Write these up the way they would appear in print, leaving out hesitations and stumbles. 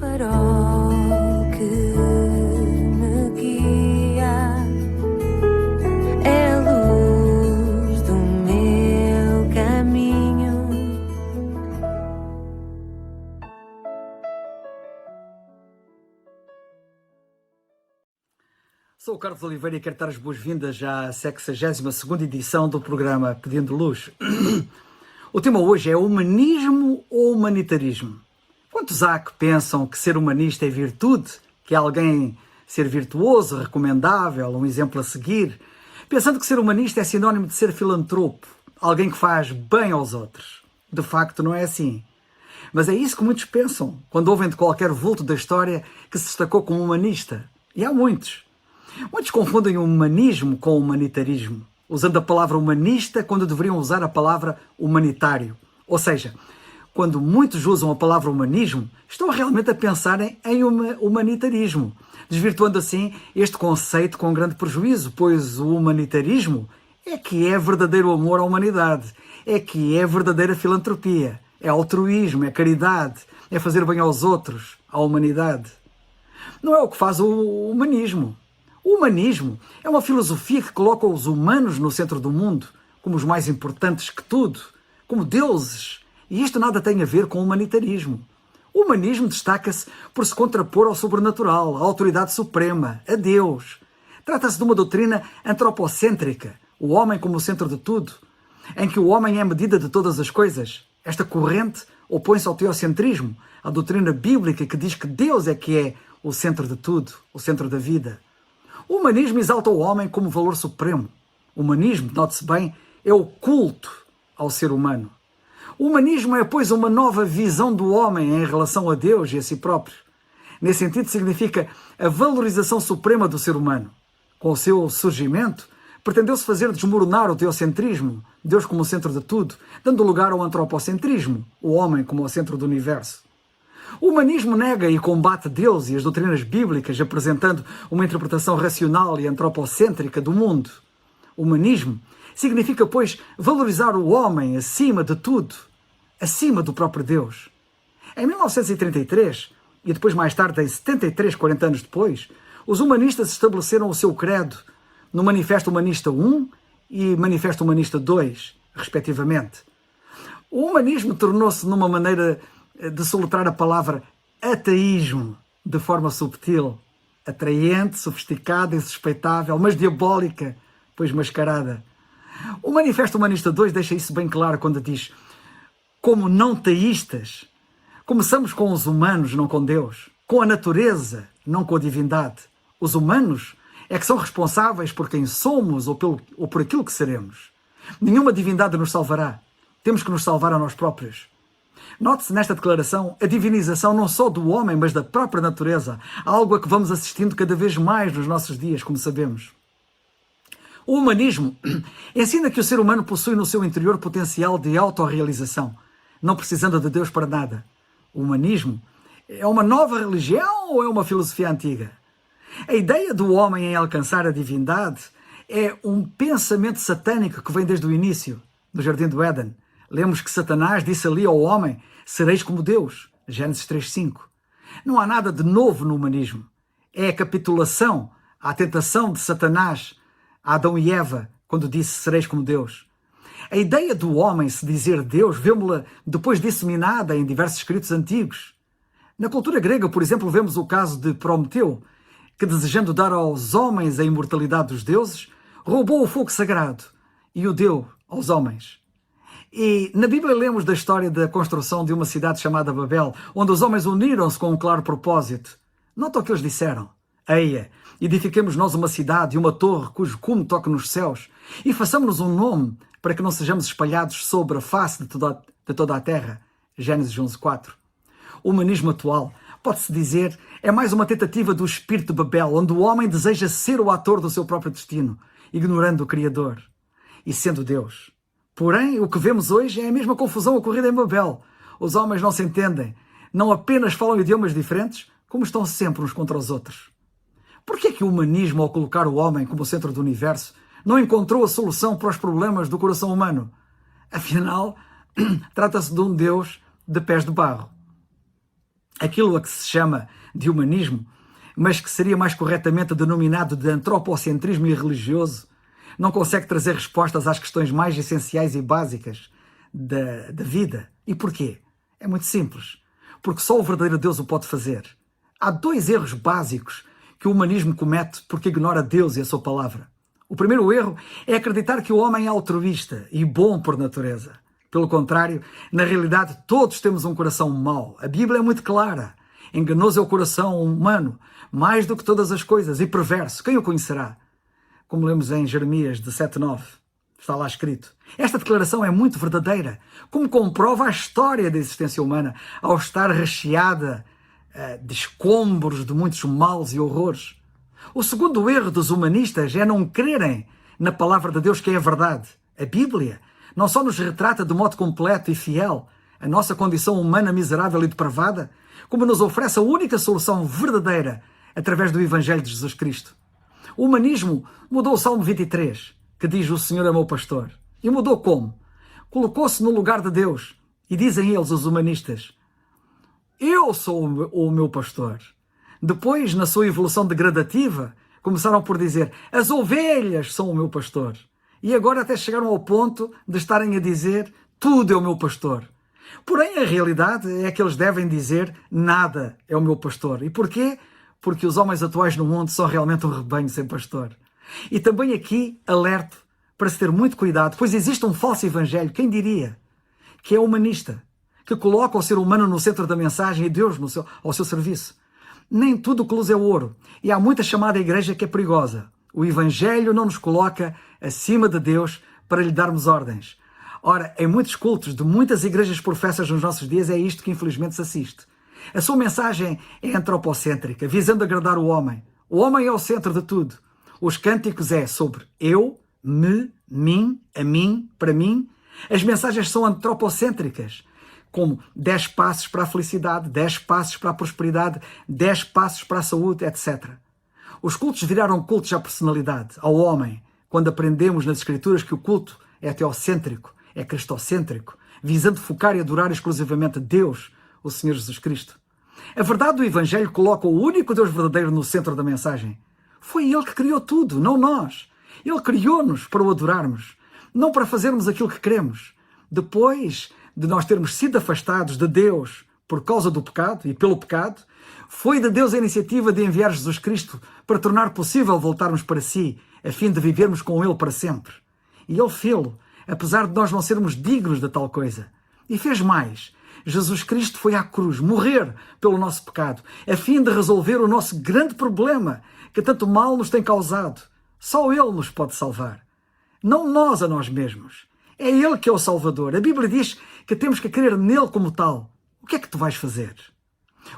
farol que me guia, é a luz do meu caminho. Sou o Carlos Oliveira e quero dar as boas-vindas à 62ª edição do programa Pedindo Luz. O tema hoje é humanismo ou humanitarismo? Quantos há que pensam que ser humanista é virtude, que é alguém ser virtuoso, recomendável, um exemplo a seguir, pensando que ser humanista é sinónimo de ser filantropo, alguém que faz bem aos outros? De facto não é assim. Mas é isso que muitos pensam quando ouvem de qualquer vulto da história que se destacou como humanista. E há muitos. Muitos confundem o humanismo com o humanitarismo, usando a palavra humanista quando deveriam usar a palavra humanitário. Ou seja, quando muitos usam a palavra humanismo, estão realmente a pensar em humanitarismo, desvirtuando assim este conceito com grande prejuízo, pois o humanitarismo é que é verdadeiro amor à humanidade, é que é verdadeira filantropia, é altruísmo, é caridade, é fazer bem aos outros, à humanidade. Não é o que faz o humanismo. O humanismo é uma filosofia que coloca os humanos no centro do mundo, como os mais importantes que tudo, como deuses. E isto nada tem a ver com o humanitarismo. O humanismo destaca-se por se contrapor ao sobrenatural, à autoridade suprema, a Deus. Trata-se de uma doutrina antropocêntrica, o homem como o centro de tudo, em que o homem é a medida de todas as coisas. Esta corrente opõe-se ao teocentrismo, à doutrina bíblica que diz que Deus é que é o centro de tudo, o centro da vida. O humanismo exalta o homem como valor supremo. O humanismo, note-se bem, é o culto ao ser humano. O humanismo é, pois, uma nova visão do homem em relação a Deus e a si próprio. Nesse sentido, significa a valorização suprema do ser humano. Com o seu surgimento, pretendeu-se fazer desmoronar o teocentrismo, Deus como o centro de tudo, dando lugar ao antropocentrismo, o homem como o centro do universo. O humanismo nega e combate Deus e as doutrinas bíblicas, apresentando uma interpretação racional e antropocêntrica do mundo. O humanismo significa, pois, valorizar o homem acima de tudo, acima do próprio Deus. Em 1933, e depois mais tarde em 73, 40 anos depois, os humanistas estabeleceram o seu credo no Manifesto Humanista I e Manifesto Humanista II, respectivamente. O humanismo tornou-se numa maneira de soletrar a palavra ateísmo de forma subtil, atraente, sofisticada, insuspeitável, mas diabólica, pois mascarada. O Manifesto Humanista II deixa isso bem claro quando diz: como não teístas, começamos com os humanos, não com Deus, com a natureza, não com a divindade. Os humanos é que são responsáveis por quem somos ou por aquilo que seremos. Nenhuma divindade nos salvará. Temos que nos salvar a nós próprios. Note-se nesta declaração a divinização não só do homem, mas da própria natureza, algo a que vamos assistindo cada vez mais nos nossos dias, como sabemos. O humanismo ensina que o ser humano possui no seu interior potencial de autorrealização, não precisando de Deus para nada. O humanismo é uma nova religião ou é uma filosofia antiga? A ideia do homem em alcançar a divindade é um pensamento satânico que vem desde o início, do Jardim do Éden. Lemos que Satanás disse ali ao homem: sereis como Deus, Gênesis 3:5. Não há nada de novo no humanismo. É a capitulação à tentação de Satanás a Adão e Eva, quando disse sereis como Deus. A ideia do homem se dizer Deus, vemos-la depois disseminada em diversos escritos antigos. Na cultura grega, por exemplo, vemos o caso de Prometeu, que desejando dar aos homens a imortalidade dos deuses, roubou o fogo sagrado e o deu aos homens. E na Bíblia lemos da história da construção de uma cidade chamada Babel, onde os homens uniram-se com um claro propósito. Nota o que eles disseram: eia, edifiquemos nós uma cidade e uma torre cujo cume toque nos céus, e façamos-nos um nome para que não sejamos espalhados sobre a face de toda a terra. Gênesis 11:4. O humanismo atual, pode-se dizer, é mais uma tentativa do espírito de Babel, onde o homem deseja ser o ator do seu próprio destino, ignorando o Criador e sendo Deus. Porém, o que vemos hoje é a mesma confusão ocorrida em Babel. Os homens não se entendem, não apenas falam idiomas diferentes, como estão sempre uns contra os outros. Por que é que o humanismo, ao colocar o homem como centro do universo, não encontrou a solução para os problemas do coração humano? Afinal, trata-se de um Deus de pés de barro. aquilo a que se chama de humanismo, mas que seria mais corretamente denominado de antropocentrismo irreligioso, não consegue trazer respostas às questões mais essenciais e básicas da vida. E porquê? É muito simples. Porque só o verdadeiro Deus o pode fazer. Há dois erros básicos que o humanismo comete porque ignora Deus e a sua palavra. O primeiro erro é acreditar que o homem é altruísta e bom por natureza. Pelo contrário, na realidade todos temos um coração mau. A Bíblia é muito clara. Enganoso é o coração humano, mais do que todas as coisas, e perverso. Quem o conhecerá? Como lemos em Jeremias 17:9. Está lá escrito. Esta declaração é muito verdadeira, como comprova a história da existência humana, ao estar recheada de escombros de muitos males e horrores. O segundo erro dos humanistas é não crerem na palavra de Deus, que é a verdade. A Bíblia não só nos retrata de modo completo e fiel a nossa condição humana miserável e depravada, como nos oferece a única solução verdadeira através do Evangelho de Jesus Cristo. O humanismo mudou o Salmo 23, que diz: o Senhor é meu pastor. E mudou como? Colocou-se no lugar de Deus. E dizem eles, os humanistas: eu sou o meu pastor. Depois, na sua evolução degradativa, começaram por dizer: as ovelhas são o meu pastor. E agora até chegaram ao ponto de estarem a dizer: tudo é o meu pastor. Porém, a realidade é que eles devem dizer: nada é o meu pastor. E porquê? Porque os homens atuais no mundo são realmente um rebanho sem pastor. E também aqui alerto para se ter muito cuidado, pois existe um falso evangelho, quem diria, que é humanista, que coloca o ser humano no centro da mensagem e Deus ao seu serviço. Nem tudo que luz é ouro, e há muita chamada igreja que é perigosa. O evangelho não nos coloca acima de Deus para lhe darmos ordens. Ora, em muitos cultos de muitas igrejas professas nos nossos dias é isto que infelizmente se assiste. A sua mensagem é antropocêntrica, visando agradar o homem. O homem é o centro de tudo. Os cânticos é sobre eu, me, mim, a mim, para mim. As mensagens são antropocêntricas, como 10 passos para a felicidade, 10 passos para a prosperidade, 10 passos para a saúde, etc. Os cultos viraram cultos à personalidade, ao homem, quando aprendemos nas Escrituras que o culto é teocêntrico, é cristocêntrico, visando focar e adorar exclusivamente Deus, o Senhor Jesus Cristo. A verdade do Evangelho coloca o único Deus verdadeiro no centro da mensagem. Foi Ele que criou tudo, não nós. Ele criou-nos para o adorarmos, não para fazermos aquilo que queremos. Depois de nós termos sido afastados de Deus por causa do pecado e pelo pecado, foi de Deus a iniciativa de enviar Jesus Cristo para tornar possível voltarmos para si, a fim de vivermos com Ele para sempre. E Ele fê-lo, apesar de nós não sermos dignos de tal coisa. E fez mais. Jesus Cristo foi à cruz morrer pelo nosso pecado, a fim de resolver o nosso grande problema que tanto mal nos tem causado. Só Ele nos pode salvar. Não nós a nós mesmos. É Ele que é o Salvador. A Bíblia diz que temos que crer nele como tal. O que é que tu vais fazer?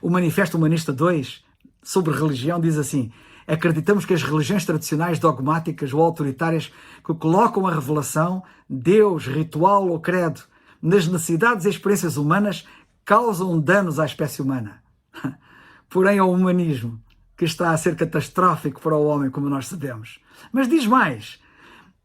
O Manifesto Humanista 2, sobre religião, diz assim: acreditamos que as religiões tradicionais, dogmáticas ou autoritárias que colocam a revelação, Deus, ritual ou credo nas necessidades e experiências humanas causam danos à espécie humana. Porém, é o humanismo que está a ser catastrófico para o homem, como nós sabemos. Mas diz mais: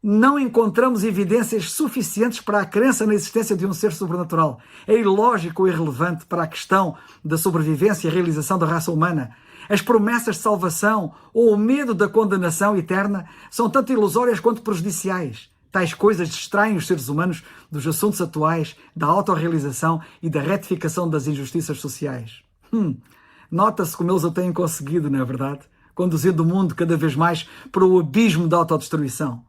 não encontramos evidências suficientes para a crença na existência de um ser sobrenatural. É ilógico ou irrelevante para a questão da sobrevivência e realização da raça humana. As promessas de salvação ou o medo da condenação eterna são tanto ilusórias quanto prejudiciais. Tais coisas distraem os seres humanos dos assuntos atuais, da autorrealização e da retificação das injustiças sociais. Nota-se como eles o têm conseguido, não é verdade? Conduzindo o mundo cada vez mais para o abismo da autodestruição.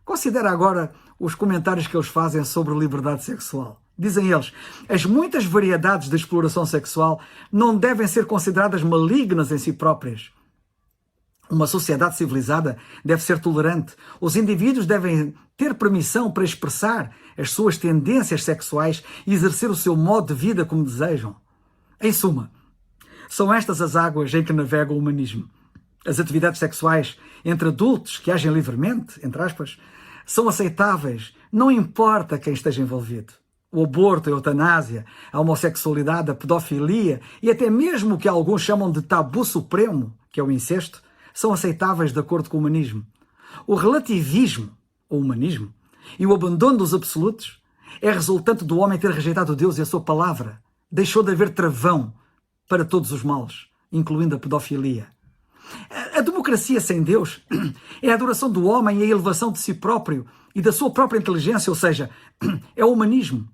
Considera agora os comentários que eles fazem sobre liberdade sexual. Dizem eles: as muitas variedades de exploração sexual não devem ser consideradas malignas em si próprias. Uma sociedade civilizada deve ser tolerante. Os indivíduos devem ter permissão para expressar as suas tendências sexuais e exercer o seu modo de vida como desejam. Em suma, são estas as águas em que navega o humanismo. As atividades sexuais entre adultos que agem livremente, entre aspas, são aceitáveis, não importa quem esteja envolvido. O aborto, a eutanásia, a homossexualidade, a pedofilia e até mesmo o que alguns chamam de tabu supremo, que é o incesto, são aceitáveis de acordo com o humanismo. O relativismo, o humanismo, e o abandono dos absolutos é resultante do homem ter rejeitado Deus e a sua palavra. Deixou de haver travão para todos os males, incluindo a pedofilia. A democracia sem Deus é a adoração do homem e a elevação de si próprio e da sua própria inteligência, ou seja, é o humanismo,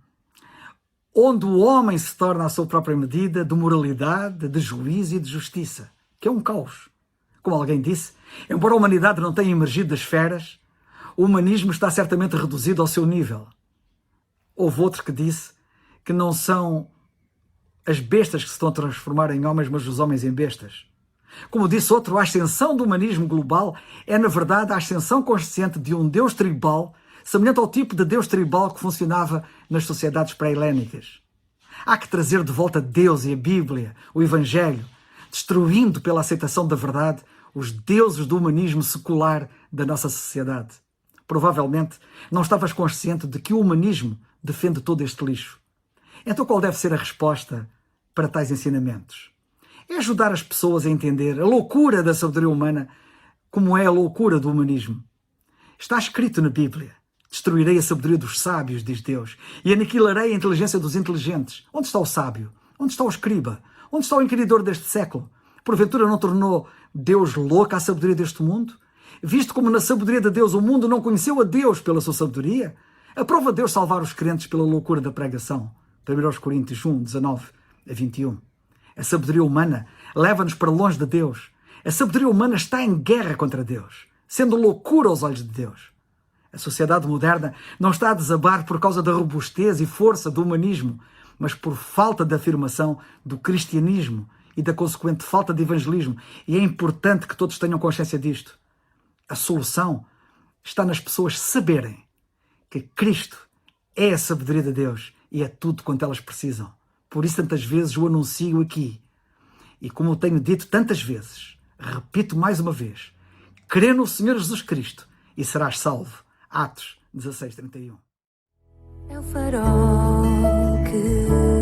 onde o homem se torna à sua própria medida de moralidade, de juízo e de justiça, que é um caos. Como alguém disse, embora a humanidade não tenha emergido das feras, o humanismo está certamente reduzido ao seu nível. Houve outro que disse que não são as bestas que se estão a transformar em homens, mas os homens em bestas. Como disse outro, a ascensão do humanismo global é, na verdade, a ascensão consciente de um Deus tribal, semelhante ao tipo de Deus tribal que funcionava nas sociedades pré-helénicas. Há que trazer de volta Deus e a Bíblia, o Evangelho, destruindo pela aceitação da verdade os deuses do humanismo secular da nossa sociedade. Provavelmente não estavas consciente de que o humanismo defende todo este lixo. Então qual deve ser a resposta para tais ensinamentos? É ajudar as pessoas a entender a loucura da sabedoria humana como é a loucura do humanismo. Está escrito na Bíblia: destruirei a sabedoria dos sábios, diz Deus, e aniquilarei a inteligência dos inteligentes. Onde está o sábio? Onde está o escriba? Onde está o inquiridor deste século? Porventura não tornou Deus louca a sabedoria deste mundo? Visto como na sabedoria de Deus o mundo não conheceu a Deus pela sua sabedoria, aprova Deus salvar os crentes pela loucura da pregação. 1 Coríntios 1, 19 a 21. A sabedoria humana leva-nos para longe de Deus. A sabedoria humana está em guerra contra Deus, sendo loucura aos olhos de Deus. A sociedade moderna não está a desabar por causa da robustez e força do humanismo, mas por falta de afirmação do cristianismo e da consequente falta de evangelismo. E é importante que todos tenham consciência disto. A solução está nas pessoas saberem que Cristo é a sabedoria de Deus e é tudo quanto elas precisam. Por isso tantas vezes o anuncio aqui. E como eu tenho dito tantas vezes, repito mais uma vez: crê no Senhor Jesus Cristo e serás salvo. Atos 16:31. É o farol que